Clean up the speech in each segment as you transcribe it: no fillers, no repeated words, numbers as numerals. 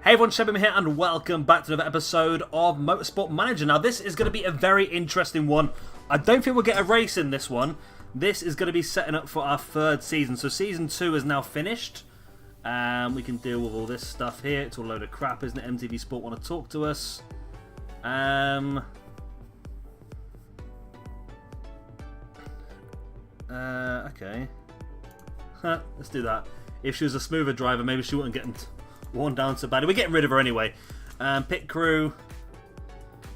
Hey everyone, Shebim here and welcome back to another episode of Motorsport Manager. Now this is going to be a very interesting one. I don't think we'll get a race in this one. This is going to be setting up for our third season. So season 2 is now finished. We can deal with all this stuff here. It's all a load of crap, isn't it? MTV Sport want to talk to us. Okay. Let's do that. If she was a smoother driver, maybe she wouldn't get worn down so badly. We're getting rid of her anyway. Pit crew.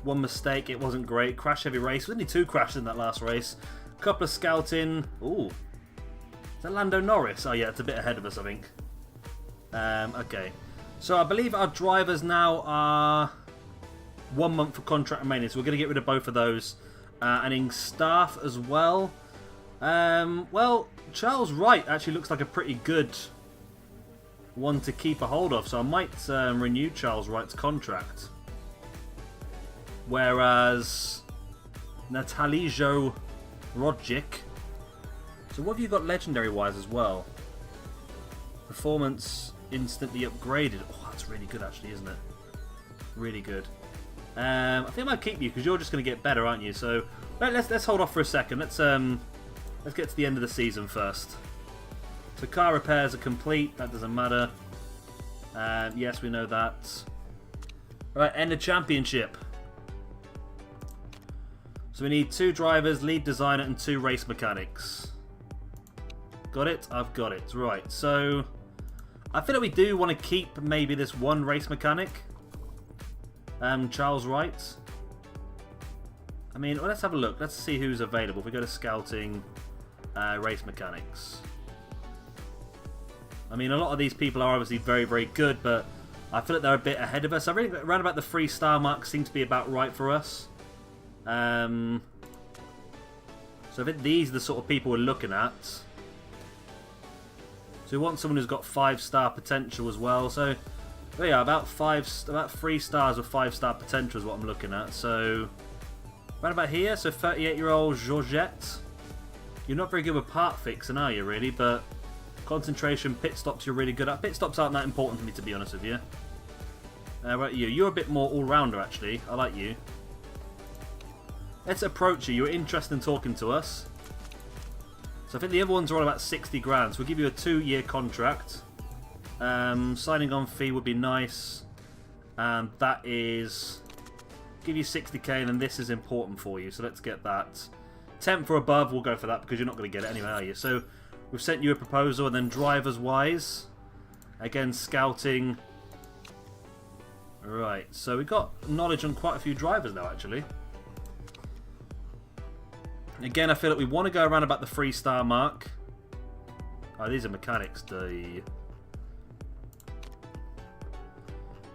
One mistake. It wasn't great. Crash heavy race. Only 2 crashes in that last race. Couple of scouting. Ooh. Is that Lando Norris? Oh yeah, it's a bit ahead of us, I think. Okay. So I believe our drivers now are 1 month for contract remaining. So we're going to get rid of both of those. And in staff as well. Well, Charles Wright actually looks like a pretty good one to keep a hold of, so I might renew Charles Wright's contract. Whereas Natalijo Rodjic. So what have you got legendary wise as well? Performance instantly upgraded. Oh, that's really good actually, isn't it? Really good. I think I might keep you because you're just going to get better, aren't you? So let's hold off for a second. Let's get to the end of the season first. So car repairs are complete, that doesn't matter. Yes, we know that. Alright, end of championship. So we need 2 drivers, lead designer and 2 race mechanics. Got it? I've got it. Right, so I feel like we do want to keep maybe this 1 race mechanic. Charles Wright. I mean, well, let's have a look. Let's see who's available. If we go to scouting, race mechanics. I mean, a lot of these people are obviously very, very good, but I feel like they're a bit ahead of us. I really around about the 3-star mark seems to be about right for us. So I think these are the sort of people we're looking at. So we want someone who's got 5-star potential as well. So yeah, about 3 stars with 5-star potential is what I'm looking at. So right about here, so 38-year-old Georgette. You're not very good with part fixing, are you, really? But concentration, pit stops you're really good at. Pit stops aren't that important to me, to be honest with you. Right, you're a bit more all-rounder, actually. I like you. Let's approach you. You're interested in talking to us. So I think the other ones are all about 60 grand. So we'll give you a 2-year contract. Signing on fee would be nice. And that is... give you 60k, and then this is important for you. So let's get that. 10th or above, we'll go for that because you're not going to get it anyway, are you? So we've sent you a proposal, and then drivers-wise, again, scouting. Right, so we've got knowledge on quite a few drivers now, actually. Again, I feel like we want to go around about the 3-star mark. Oh, these are mechanics. Here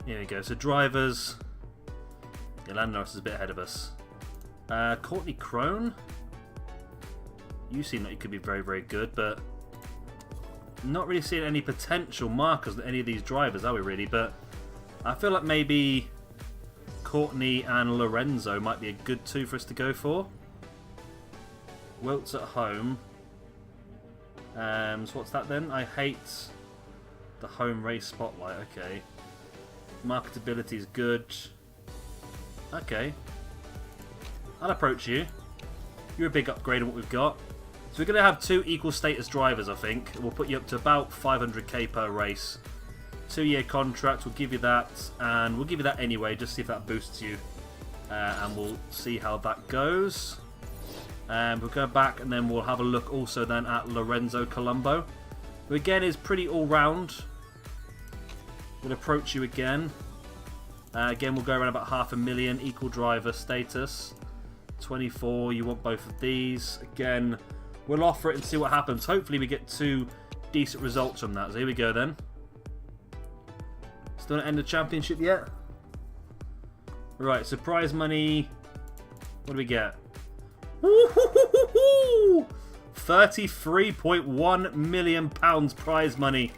we go. So drivers. Lando Norris is a bit ahead of us. Courtney Crone. You seem like you could be very, very good, but not really seeing any potential markers in any of these drivers, are we really? But I feel like maybe Courtney and Lorenzo might be a good 2 for us to go for. Wilt's at home. So what's that then? I hate the home race spotlight. Okay. Marketability is good. Okay. I'll approach you. You're a big upgrade on what we've got. So we're going to have 2 equal status drivers, I think. We'll put you up to about 500k per race. 2-year contract, we'll give you that. And we'll give you that anyway, just see if that boosts you. And we'll see how that goes. We'll go back and then we'll have a look also then at Lorenzo Colombo, who again is pretty all-round. We'll approach you again. Again, we'll go around about 500,000, equal driver status. 24, you want both of these. Again, we'll offer it and see what happens. Hopefully we get 2 decent results from that. So here we go then. Still not end the championship yet? Right, so prize money. What do we get? 33.1 million pounds prize money.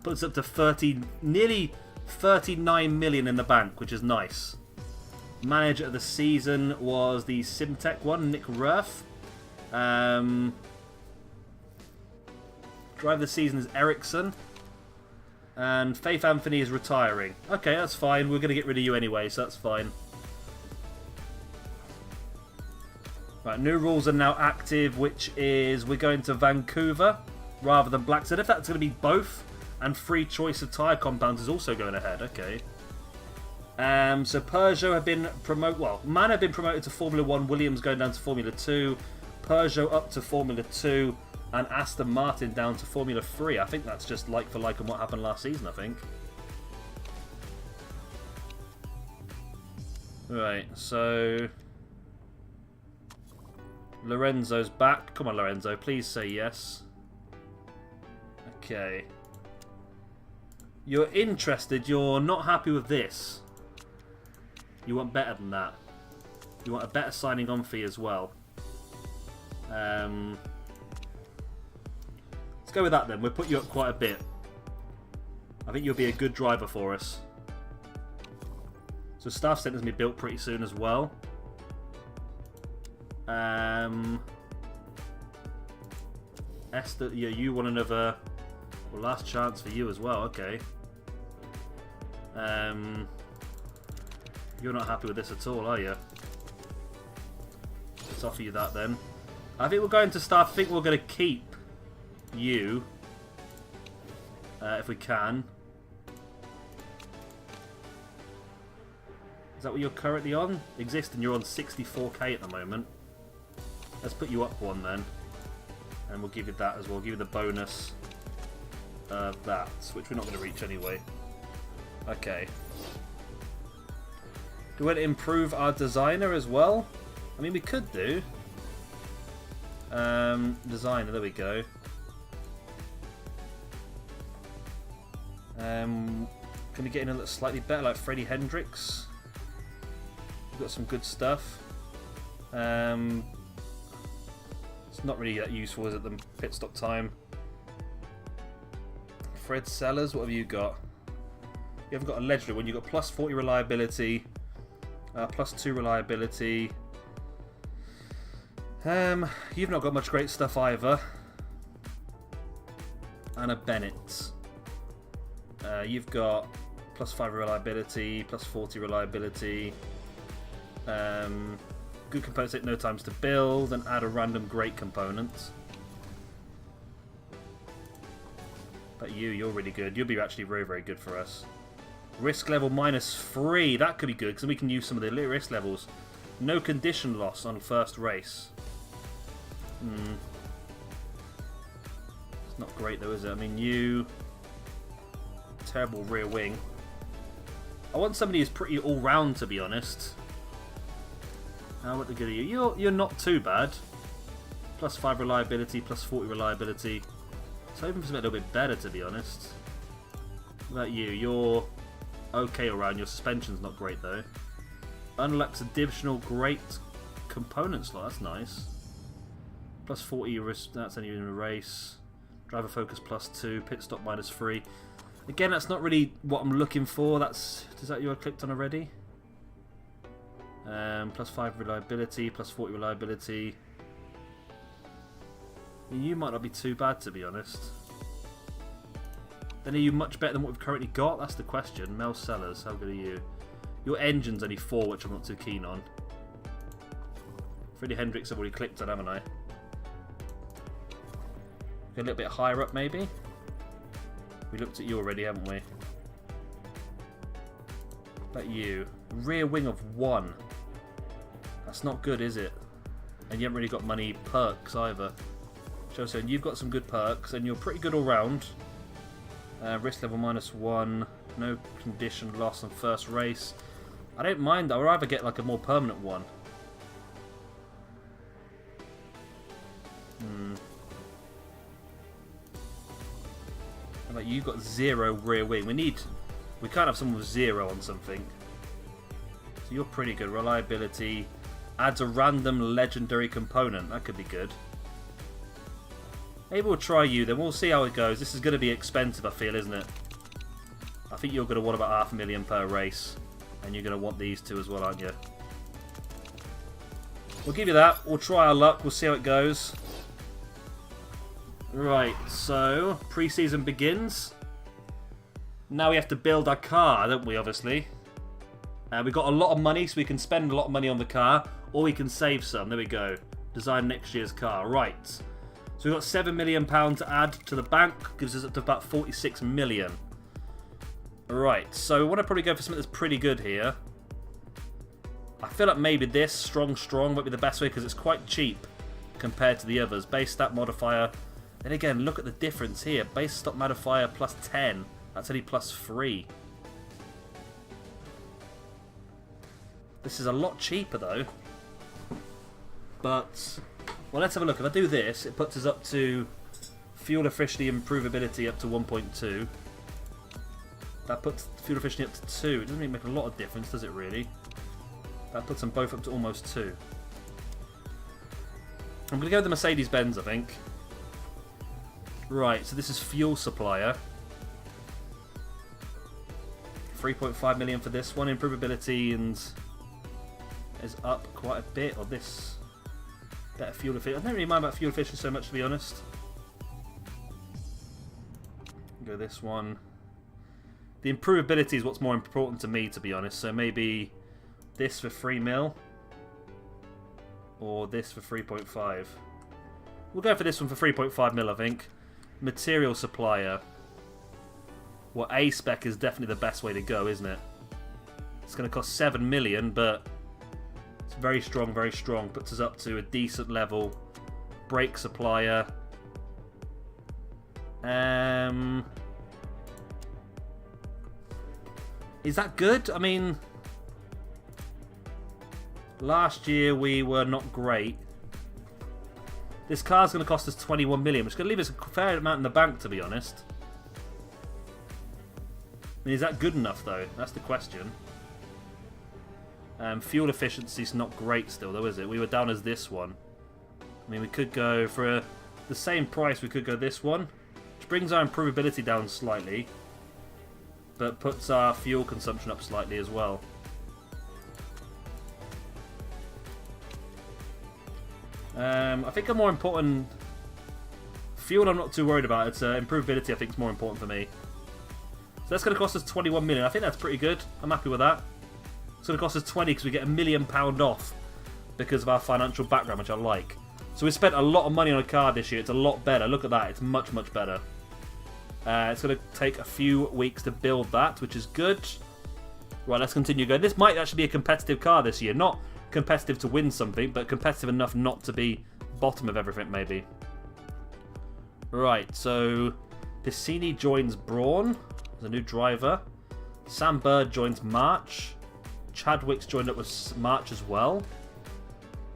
Puts up to nearly 39 million in the bank, which is nice. Manager of the season was the Simtech one, Nick Ruff. Driver of the season is Ericsson. And Faith Anthony is retiring. Okay, that's fine. We're going to get rid of you anyway, so that's fine. Right, new rules are now active, which is we're going to Vancouver rather than Blackstone. If that's going to be both, and free choice of tyre compounds is also going ahead. Okay. So Peugeot have been promoted. Well, MAN have been promoted to Formula 1. Williams going down to Formula 2. Peugeot up to Formula 2. And Aston Martin down to Formula 3. I think that's just like for like on what happened last season, I think. Right, so... Lorenzo's back. Come on, Lorenzo, please say yes. Okay. You're interested, you're not happy with this. You want better than that. You want a better signing on fee as well. Let's go with that then. We'll put you up quite a bit. I think you'll be a good driver for us. So staff centre's going to be built pretty soon as well. Esther, yeah, you want another... Well, last chance for you as well. Okay. You're not happy with this at all, are you? Let's offer you that then. I think we're going to start. I think we're going to keep you if we can. Is that what you're currently on? Existing, you're on 64k at the moment. Let's put you up one then. And we'll give you that as well. We'll give you the bonus of that, which we're not going to reach anyway. Okay. Do we want to improve our designer as well? I mean, we could do. Designer, there we go. Can we get in a little slightly better, like Freddie Hendricks? We've got some good stuff. It's not really that useful, is it, the pit stop time? Fred Sellers, what have you got? You haven't got a legendary one. You've got plus 40 reliability, plus 2 reliability. You've not got much great stuff either. And a Bennett. You've got plus 5 reliability, plus 40 reliability. Good components take no times to build, and add a random great component. But you're really good. You'll be actually very, very good for us. Risk level -3. That could be good, because we can use some of the risk levels. No condition loss on first race. It's not great though, is it? I mean, you... Terrible rear wing. I want somebody who's pretty all-round, to be honest. What the good are you? You're not too bad. Plus 5 reliability, plus 40 reliability. So hoping for something a little bit better, to be honest. What about you? You're okay around. Your suspension's not great though. Unlocks additional great component slot. That's nice. Plus 40 risk. That's only in a race. Driver focus plus 2. Pit stop -3. Again, that's not really what I'm looking for. Is that you I clicked on already? Plus 5 reliability, plus 40 reliability. I mean, you might not be too bad, to be honest. Then are you much better than what we've currently got? That's the question. Mel Sellers, how good are you? Your engine's only 4, which I'm not too keen on. Freddie Hendricks I've already clicked on, haven't I? Go a little bit higher up, maybe? We looked at you already, haven't we? But you. Rear wing of 1. That's not good, is it? And you haven't really got many perks either. So you've got some good perks, and you're pretty good all round. Risk level -1. No condition loss on first race. I don't mind. I would rather get like a more permanent one. How about you? Got 0 rear wing. We can't have someone with 0 on something. So you're pretty good. Reliability. Adds a random legendary component. That could be good. Maybe we'll try you then. We'll see how it goes. This is going to be expensive, I feel, isn't it? I think you're going to want about $500,000 per race. And you're going to want these two as well, aren't you? We'll give you that. We'll try our luck. We'll see how it goes. Right, so pre-season begins. Now we have to build our car, don't we, obviously? We've got a lot of money, so we can spend a lot of money on the car, or we can save some. There we go. Design next year's car. Right. So we've got £7 million to add to the bank. Gives us up to about 46 million. Right, so we want to probably go for something that's pretty good here. I feel like maybe this, strong might be the best way because it's quite cheap compared to the others. Base stat modifier. Then again, look at the difference here. Base stat modifier plus 10. That's only plus 3. This is a lot cheaper though. But, well, let's have a look. If I do this, it puts us up to fuel efficiency improvability up to 1.2. That puts fuel efficiency up to 2. It doesn't really make a lot of difference, does it really? That puts them both up to almost 2. I'm going to go with the Mercedes-Benz, I think. Right, so this is fuel supplier. 3.5 million for this one. Improvability and is up quite a bit. Or this better fuel efficiency. I don't really mind about fuel efficiency so much, to be honest. Go this one. The improvability is what's more important to me, to be honest. So maybe this for 3 mil. Or this for 3.5. We'll go for this one for 3.5 mil, I think. Material supplier. Well, A-spec is definitely the best way to go, isn't it? It's going to cost 7 million, but it's very strong, very strong. Puts us up to a decent level. Brake supplier. Is that good? I mean, last year we were not great. This car's going to cost us 21 million, which is going to leave us a fair amount in the bank, to be honest. I mean, is that good enough, though? That's the question. Fuel efficiency's not great still, though, is it? We were down as this one. I mean, we could go for the same price. We could go this one, which brings our improvability down slightly, but puts our fuel consumption up slightly as well. I think a more important fuel I'm not too worried about. It's improvability I think is more important for me. So that's going to cost us 21 million. I think that's pretty good. I'm happy with that. It's going to cost us 20 because we get £1 million off because of our financial background, which I like. So we spent a lot of money on a car this year. It's a lot better. Look at that. It's much, much better. It's going to take a few weeks to build that, which is good. Right, let's continue going. This might actually be a competitive car this year. Not competitive to win something, but competitive enough not to be bottom of everything, maybe. Right, so Piscini joins Brawn as a new driver. Sam Bird joins March. Chadwick's joined up with March as well.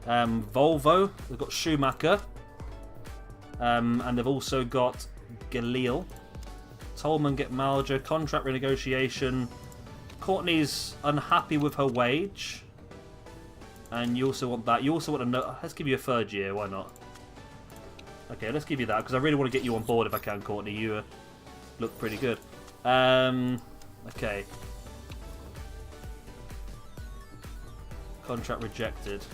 Volvo, they've got Schumacher. And they've also got Galil. Tolman get Malja. Contract renegotiation. Courtney's unhappy with her wage. And you also want that. You also want to... Let's give you a third year. Why not? Okay, let's give you that. Because I really want to get you on board if I can, Courtney. You look pretty good. Okay. Contract rejected.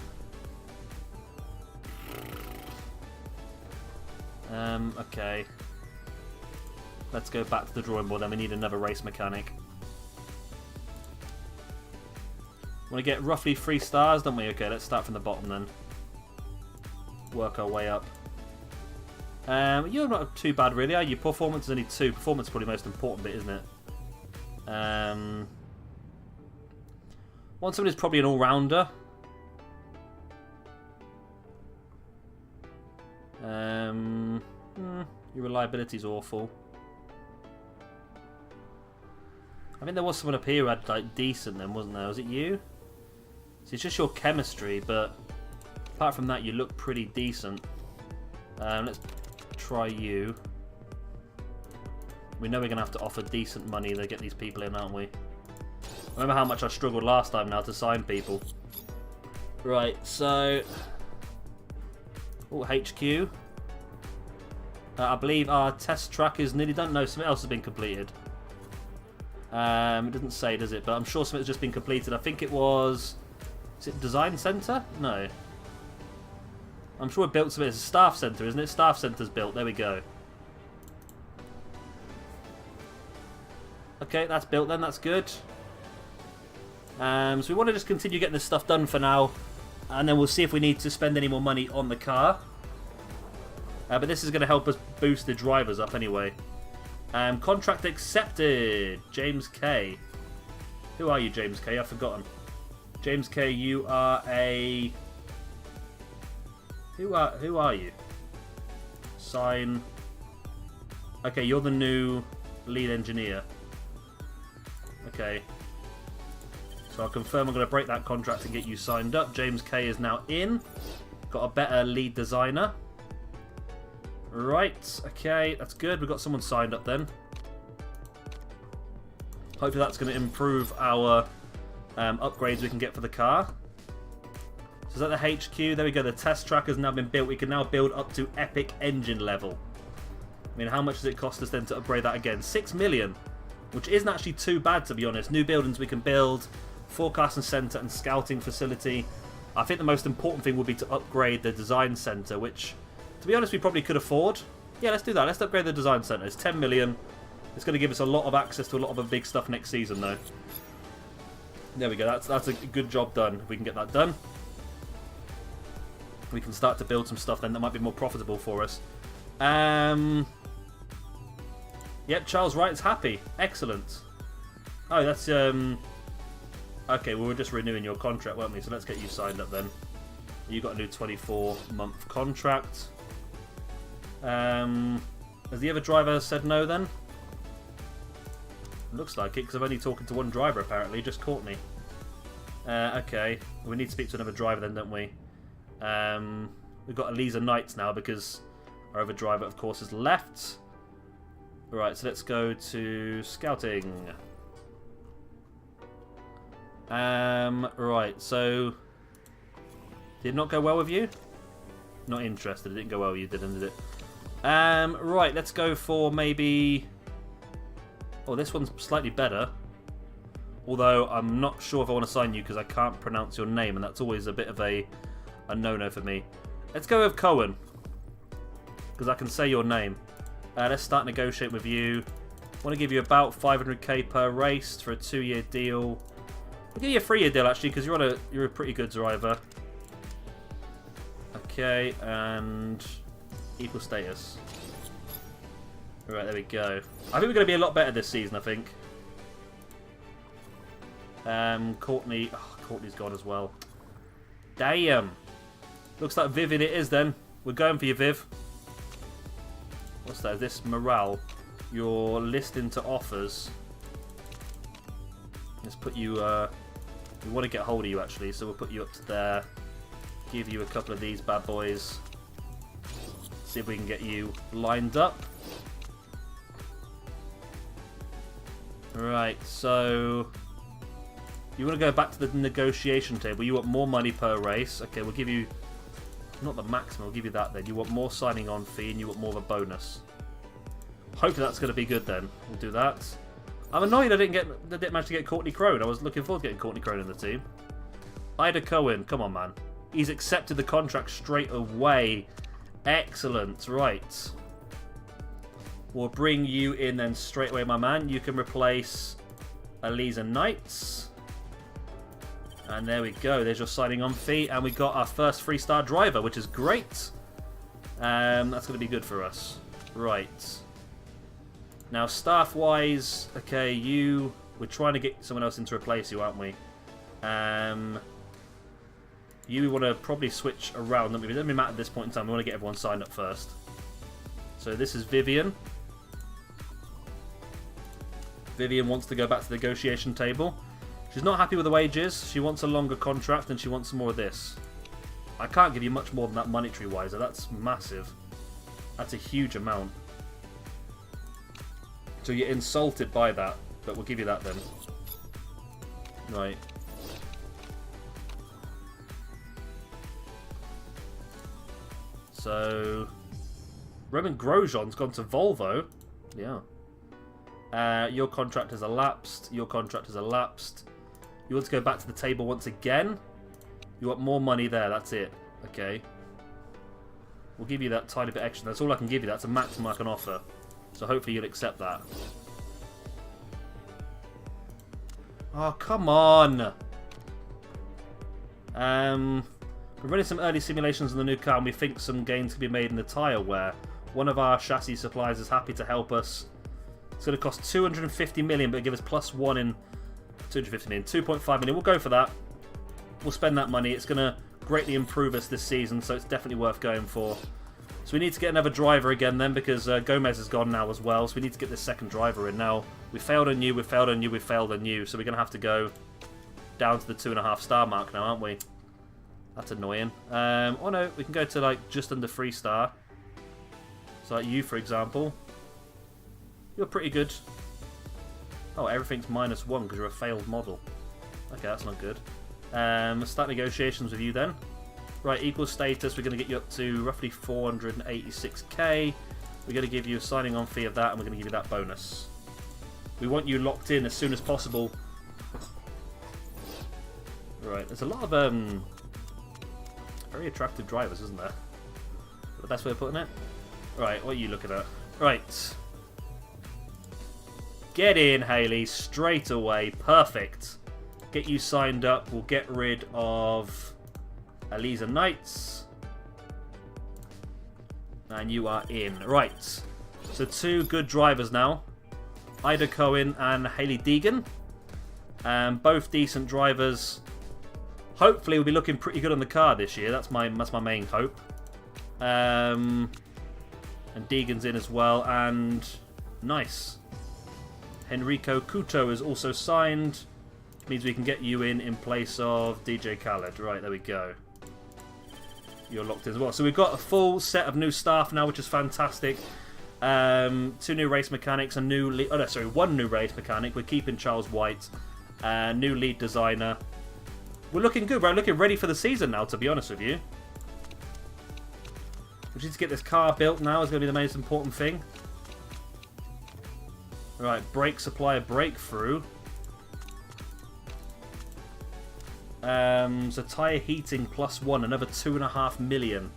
Okay. Let's go back to the drawing board then. We need another race mechanic. Want to get roughly 3 stars, don't we? Okay, let's start from the bottom then. Work our way up. You're not too bad, really, are you? Performance is only 2. Performance is probably the most important bit, isn't it? Want someone who's probably an all-rounder. Your reliability's awful. I mean, there was someone up here who had, like, decent then, wasn't there? Was it you? So it's just your chemistry, but apart from that, you look pretty decent. Let's try you. We know we're going to have to offer decent money to get these people in, aren't we? Remember how much I struggled last time now to sign people. Right, so... Oh, HQ. I believe our test track is nearly done. No, something else has been completed. It doesn't say, does it? But I'm sure something's just been completed. I think it was... Is it Design Centre? No. I'm sure we built something. It's a Staff Centre, isn't it? Staff Centre's built. There we go. Okay, that's built then. That's good. So we want to just continue getting this stuff done for now. And then we'll see if we need to spend any more money on the car. But this is going to help us boost the drivers up anyway. Contract accepted. James K. Who are you, James K? I've forgotten. James K, you are a... Who are you? Sign... Okay, you're the new lead engineer. Okay. So I'll confirm I'm going to break that contract and get you signed up. James K is now in. Got a better lead designer. Right, okay, that's good. We've got someone signed up then. Hopefully that's going to improve our upgrades we can get for the car. So is that the HQ? There we go. The test track has now been built. We can now build up to epic engine level. I mean, how much does it cost us then to upgrade that again? 6 million, which isn't actually too bad, to be honest. New buildings we can build, forecasting centre and scouting facility. I think the most important thing would be to upgrade the design centre, which, to be honest, we probably could afford. Yeah, let's do that. Let's upgrade the design centre. It's 10 million. It's going to give us a lot of access to a lot of the big stuff next season, though. There we go. That's a good job done. If we can get that done, we can start to build some stuff then that might be more profitable for us. Yep, Charles Wright's happy. Excellent. Oh, that's... Okay, well, we're just renewing your contract, weren't we? So let's get you signed up then. You got a new 24-month contract. Has the other driver said no then? Looks like it, because I'm only talking to one driver apparently, just Courtney. Okay, we need to speak to another driver then, don't we? We've got Eliza Knights now because our other driver, of course, has left. Right, so let's go to scouting. Right, so did it not go well with you? Not interested. It didn't go well with you, did it? Right, let's go for maybe... Oh, this one's slightly better. Although I'm not sure if I want to sign you because I can't pronounce your name, and that's always a bit of a no-no for me. Let's go with Cohen, because I can say your name. Let's start negotiating with you. I want to give you about 500k per race for a 2-year deal. I'll give you a 3-year deal actually, because you're a pretty good driver. Okay, and equal status. Right, there we go. I think we're going to be a lot better this season, I think. Courtney. Oh, Courtney's gone as well. Damn. Looks like Vivian it is then. We're going for you, Viv. What's that? Is this morale? Your listing to offers. Let's put you... we want to get hold of you, actually, so we'll put you up to there. Give you a couple of these bad boys. See if we can get you lined up. Right, so... You want to go back to the negotiation table. You want more money per race. Okay, we'll give you... Not the maximum, we'll give you that then. You want more signing on fee and you want more of a bonus. Hopefully that's going to be good then. We'll do that. I'm annoyed I didn't manage to get Courtney Crone. I was looking forward to getting Courtney Crone in the team. Ida Cohen, come on, man. He's accepted the contract straight away. Excellent. Right. We'll bring you in then straight away, my man. You can replace Eliza Knights. And there we go. There's your signing on fee. And we got our first 3-star driver, which is great. That's going to be good for us. Right. Now, staff-wise, okay, we're trying to get someone else in to replace you, aren't we? You want to probably switch around. It doesn't matter at this point in time. We want to get everyone signed up first. So this is Vivian. Vivian wants to go back to the negotiation table. She's not happy with the wages. She wants a longer contract and she wants some more of this. I can't give you much more than that monetary-wise. That's massive. That's a huge amount. So you're insulted by that, but we'll give you that then. Right. So... Roman Grosjean's gone to Volvo. Yeah. Your contract has elapsed. Your contract has elapsed. You want to go back to the table once again? You want more money there, that's it. Okay. We'll give you that tiny bit extra. That's all I can give you. That's a maximum I can offer. So hopefully you'll accept that. Oh, come on. We're running some early simulations on the new car, and we think some gains can be made in the tyre wear. One of our chassis suppliers is happy to help us. It's going to cost 250 million, but give us +1 in 250 million, 2.5 million. We'll go for that. We'll spend that money. It's going to greatly improve us this season, so it's definitely worth going for. So we need to get another driver again then, because Gomez is gone now as well. So we need to get this second driver in now. We failed on you, we failed on you, we failed on you. So we're going to have to go down to the 2.5 star mark now, aren't we? That's annoying. Oh no, we can go to like just under 3 star. So like you, for example. You're pretty good. Oh, everything's -1 because you're a failed model. Okay, that's not good. Let's start negotiations with you then. Right, equal status. We're going to get you up to roughly 486k. We're going to give you a signing on fee of that, and we're going to give you that bonus. We want you locked in as soon as possible. Right, there's a lot of very attractive drivers, isn't there? The best way of putting it? Right, what are you looking at? Right. Get in, Haley, straight away. Perfect. Get you signed up. We'll get rid of Eliza Knights. And you are in. Right. So 2 good drivers now. Ida Cohen and Haley Deegan. Both decent drivers. Hopefully we'll be looking pretty good on the car this year. That's my main hope. And Deegan's in as well. And nice. Henrico Couto is also signed. Means we can get you in place of DJ Khaled. Right, there we go. You're locked in as well. So we've got a full set of new staff now, which is fantastic. 2 new race mechanics, a new lead... Oh, no, sorry, 1 new race mechanic. We're keeping Charles White. New lead designer. We're looking good. We're looking ready for the season now, to be honest with you. We need to get this car built now. Is going to be the most important thing. Right, brake supplier breakthrough. So tyre heating +1, another 2.5 million.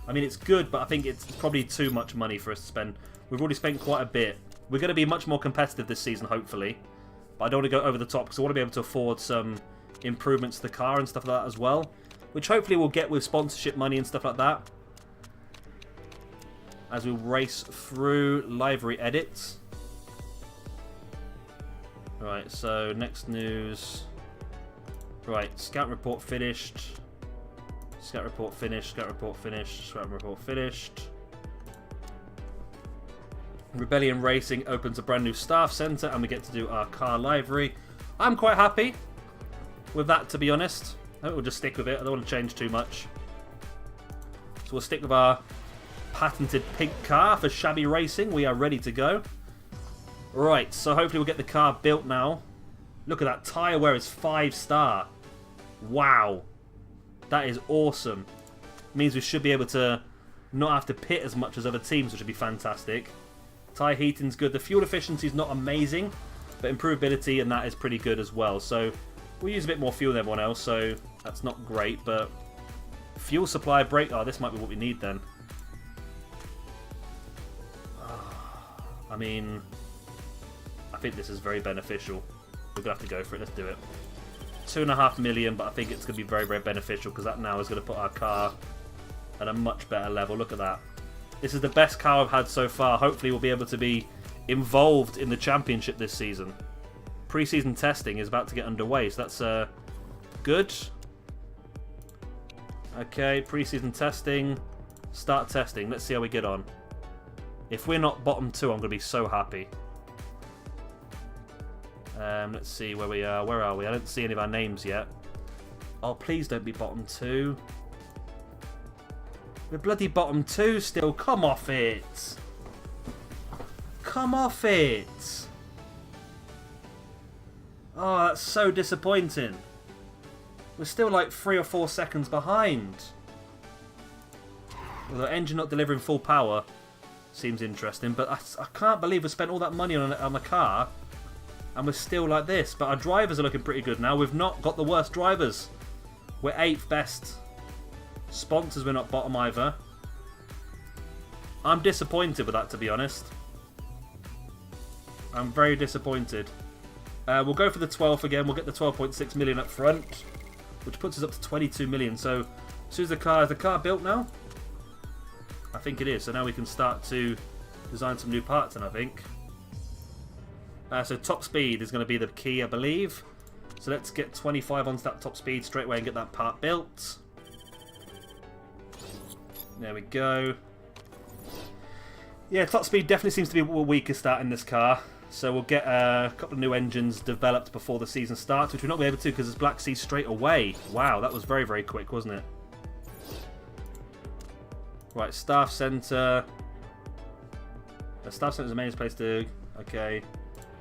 I mean, it's good, but I think it's probably too much money for us to spend. We've already spent quite a bit. We're going to be much more competitive this season, hopefully. But I don't want to go over the top, because I want to be able to afford some improvements to the car and stuff like that as well. Which hopefully we'll get with sponsorship money and stuff like that. As we race through livery edits. Right, so next news. Right, scout report finished. Scout report finished. Scout report finished. Scout report finished. Rebellion Racing opens a brand new staff centre, and we get to do our car livery. I'm quite happy with that, to be honest. I think we'll just stick with it. I don't want to change too much. So we'll stick with our patented pink car for Shabby Racing. We are ready to go. Right, so hopefully we'll get the car built now. Look at that tyre wear is 5 star. Wow. That is awesome. Means we should be able to not have to pit as much as other teams, which would be fantastic. Tyre heating's good. The fuel efficiency is not amazing, but improvability and that is pretty good as well. So we'll use a bit more fuel than everyone else, so that's not great, but fuel supply brake. Oh, this might be what we need then. I mean, I think this is very beneficial. We're going to have to go for it. Let's do it. 2.5 million, but I think it's going to be very, very beneficial because that now is going to put our car at a much better level. Look at that. This is the best car I've had so far. Hopefully we'll be able to be involved in the championship this season. Pre-season testing is about to get underway, so that's good. Okay, pre-season testing. Start testing. Let's see how we get on. If we're not bottom 2, I'm going to be so happy. Let's see where we are. Where are we? I don't see any of our names yet. Oh, please don't be bottom 2. We're bloody bottom 2 still. Come off it. Come off it. Oh, that's so disappointing. We're still like 3 or 4 seconds behind. Well, the engine not delivering full power seems interesting, but I can't believe we spent all that money on the car and we're still like this. But our drivers are looking pretty good now. We've not got the worst drivers. We're 8th best. Sponsors, we're not bottom either. I'm disappointed with that, to be honest. I'm very disappointed. We'll go for the 12th again. We'll get the 12.6 million up front, which puts us up to 22 million. So as soon as is the car built now? I think it is. So now we can start to design some new parts, and I think. So top speed is going to be the key, I believe. So let's get 25 onto that top speed straight away and get that part built. There we go. Yeah, top speed definitely seems to be the weakest start in this car. So we'll get a couple of new engines developed before the season starts, which we're not going to be able to because it's Black Sea straight away. Wow, that was very, very quick, wasn't it? Right, staff centre. The staff centre is the main place to... Okay.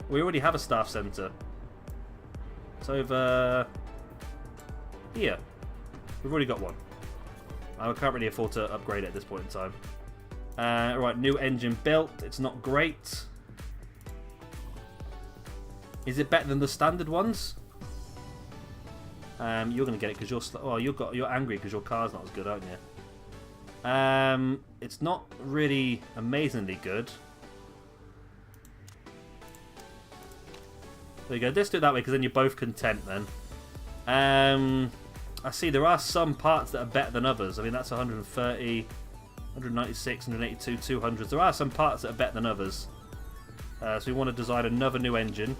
We already have a staff centre. It's over... here. We've already got one. I can't really afford to upgrade it at this point in time. Right, new engine built. It's not great. Is it better than the standard ones? You're going to get it because you're... Oh, you're angry because your car's not as good, aren't you? It's not really amazingly good. There you go. Let's do it that way because then you're both content then. I see there are some parts that are better than others. I mean, that's 130, 196, 182, 200. There are some parts that are better than others. So we want to design another new engine.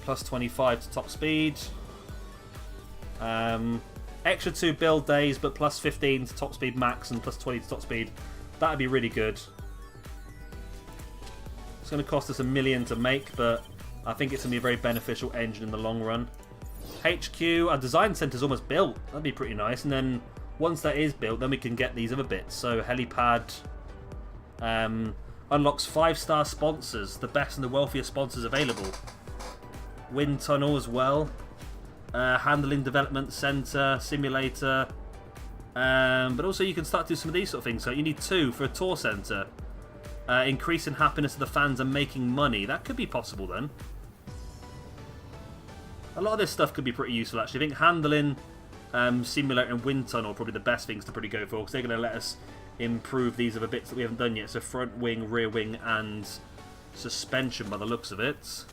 Plus 25 to top speed. Extra 2 build days, but plus 15 to top speed max and plus 20 to top speed. That would be really good. It's going to cost us $1 million to make, but I think it's going to be a very beneficial engine in the long run. HQ, our design centre is almost built. That'd be pretty nice. And then once that is built, then we can get these other bits. So helipad unlocks 5-star sponsors, the best and the wealthiest sponsors available. Wind tunnel as well. Handling development centre, simulator. But also you can start to do some of these sort of things. So you need 2 for a tour centre. Increasing happiness of the fans and making money. That could be possible then. A lot of this stuff could be pretty useful actually. I think handling, simulator and wind tunnel are probably the best things to pretty go for because they're going to let us improve these other bits that we haven't done yet. So front wing, rear wing and suspension by the looks of it.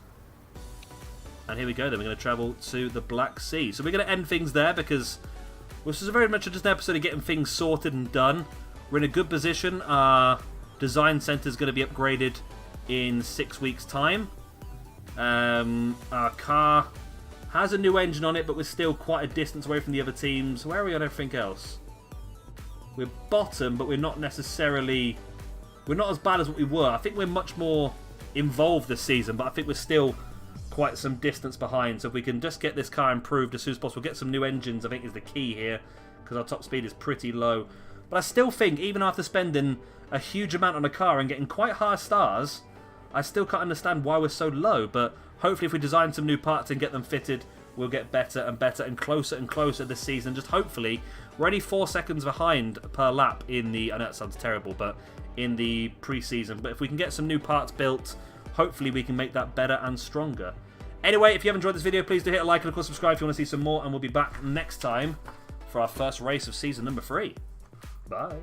And here we go then, we're going to travel to the Black Sea. So we're going to end things there because this is very much just an episode of getting things sorted and done. We're in a good position. Our design centre is going to be upgraded in 6 weeks' time. Our car has a new engine on it, but we're still quite a distance away from the other teams. Where are we on everything else? We're bottom, but we're not necessarily... We're not as bad as what we were. I think we're much more involved this season, but I think we're still quite some distance behind. So if we can just get this car improved as soon as possible, get some new engines, I think is the key here, because our top speed is pretty low. But I still think, even after spending a huge amount on a car and getting quite high stars, I still can't understand why we're so low. But hopefully if we design some new parts and get them fitted, we'll get better and better and closer this season. Just hopefully, we're only 4 seconds behind per lap in the... I know that sounds terrible, but in the pre-season. But if we can get some new parts built, hopefully we can make that better and stronger. Anyway, if you have enjoyed this video, please do hit a like and of course subscribe if you want to see some more. And we'll be back next time for our first race of season number 3. Bye.